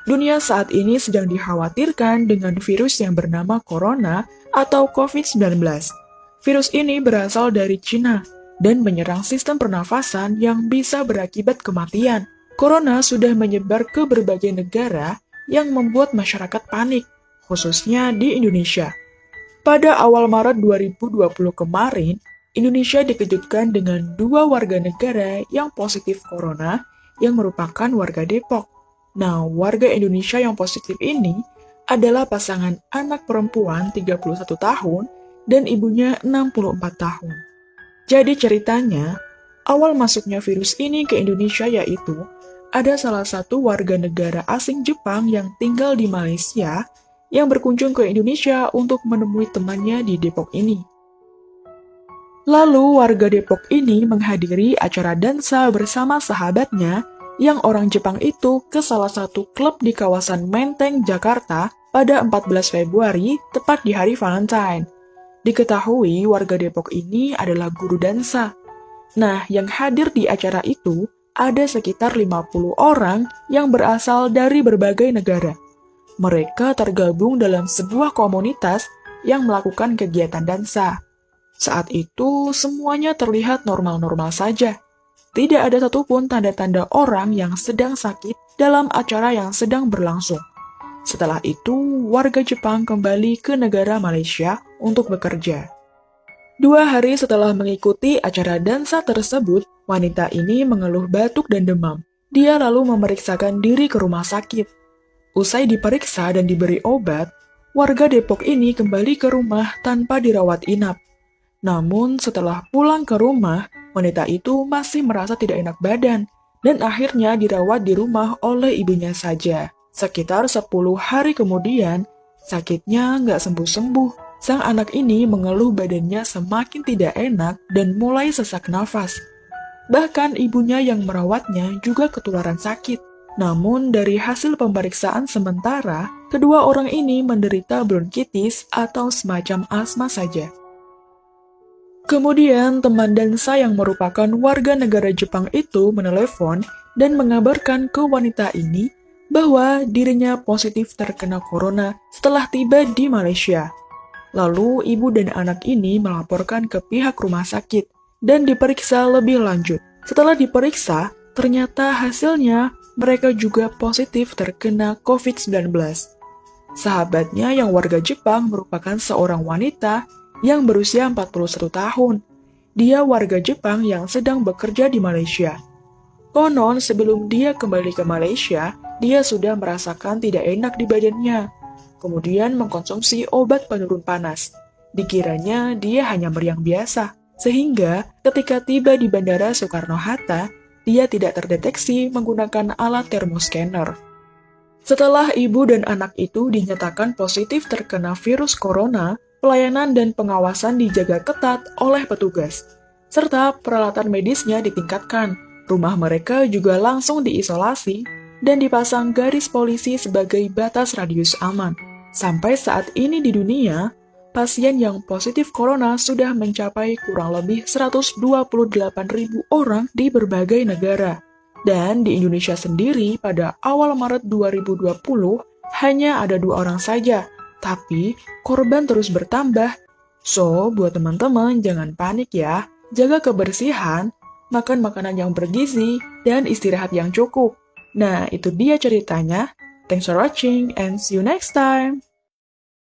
Dunia saat ini sedang dikhawatirkan dengan virus yang bernama corona atau COVID-19. Virus ini berasal dari Cina dan menyerang sistem pernafasan yang bisa berakibat kematian. Corona sudah menyebar ke berbagai negara yang membuat masyarakat panik, khususnya di Indonesia. Pada awal Maret 2020 kemarin, Indonesia dikejutkan dengan 2 warga negara yang positif corona yang merupakan warga Depok. Nah, warga Indonesia yang positif ini adalah pasangan anak perempuan 31 tahun dan ibunya 64 tahun. Jadi ceritanya, awal masuknya virus ini ke Indonesia yaitu ada salah satu warga negara asing Jepang yang tinggal di Malaysia yang berkunjung ke Indonesia untuk menemui temannya di Depok ini. Lalu warga Depok ini menghadiri acara dansa bersama sahabatnya yang orang Jepang itu ke salah satu klub di kawasan Menteng, Jakarta pada 14 Februari, tepat di hari Valentine. Diketahui warga Depok ini adalah guru dansa. Nah, yang hadir di acara itu ada sekitar 50 orang yang berasal dari berbagai negara. Mereka tergabung dalam sebuah komunitas yang melakukan kegiatan dansa. Saat itu, semuanya terlihat normal-normal saja. Tidak ada satupun tanda-tanda orang yang sedang sakit dalam acara yang sedang berlangsung. Setelah itu, warga Jepang kembali ke negara Malaysia untuk bekerja. 2 hari setelah mengikuti acara dansa tersebut, wanita ini mengeluh batuk dan demam. Dia lalu memeriksakan diri ke rumah sakit. Usai diperiksa dan diberi obat, warga Depok ini kembali ke rumah tanpa dirawat inap. Namun, setelah pulang ke rumah, wanita itu masih merasa tidak enak badan dan akhirnya dirawat di rumah oleh ibunya saja. Sekitar 10 hari kemudian, sakitnya nggak sembuh-sembuh. Sang anak ini mengeluh badannya semakin tidak enak dan mulai sesak nafas. Bahkan ibunya yang merawatnya juga ketularan sakit. Namun dari hasil pemeriksaan sementara, kedua orang ini menderita bronkitis atau semacam asma saja. Kemudian teman dansa yang merupakan warga negara Jepang itu menelepon dan mengabarkan ke wanita ini bahwa dirinya positif terkena corona setelah tiba di Malaysia. Lalu ibu dan anak ini melaporkan ke pihak rumah sakit dan diperiksa lebih lanjut. Setelah diperiksa, ternyata hasilnya mereka juga positif terkena COVID-19. Sahabatnya yang warga Jepang merupakan seorang wanita yang berusia 41 tahun. Dia warga Jepang yang sedang bekerja di Malaysia. Konon sebelum dia kembali ke Malaysia, dia sudah merasakan tidak enak di badannya. Kemudian mengkonsumsi obat penurun panas. Dikiranya dia hanya meriang biasa, sehingga ketika tiba di Bandara Soekarno-Hatta, dia tidak terdeteksi menggunakan alat thermoscanner. Setelah ibu dan anak itu dinyatakan positif terkena virus corona, pelayanan dan pengawasan dijaga ketat oleh petugas, serta peralatan medisnya ditingkatkan. Rumah mereka juga langsung diisolasi dan dipasang garis polisi sebagai batas radius aman. Sampai saat ini di dunia, pasien yang positif corona sudah mencapai kurang lebih 128.000 orang di berbagai negara. Dan di Indonesia sendiri pada awal Maret 2020 hanya ada 2 orang saja, tapi korban terus bertambah. So, buat teman-teman jangan panik ya, jaga kebersihan, makan makanan yang bergizi, dan istirahat yang cukup. Nah, itu dia ceritanya. Thanks for watching and see you next time.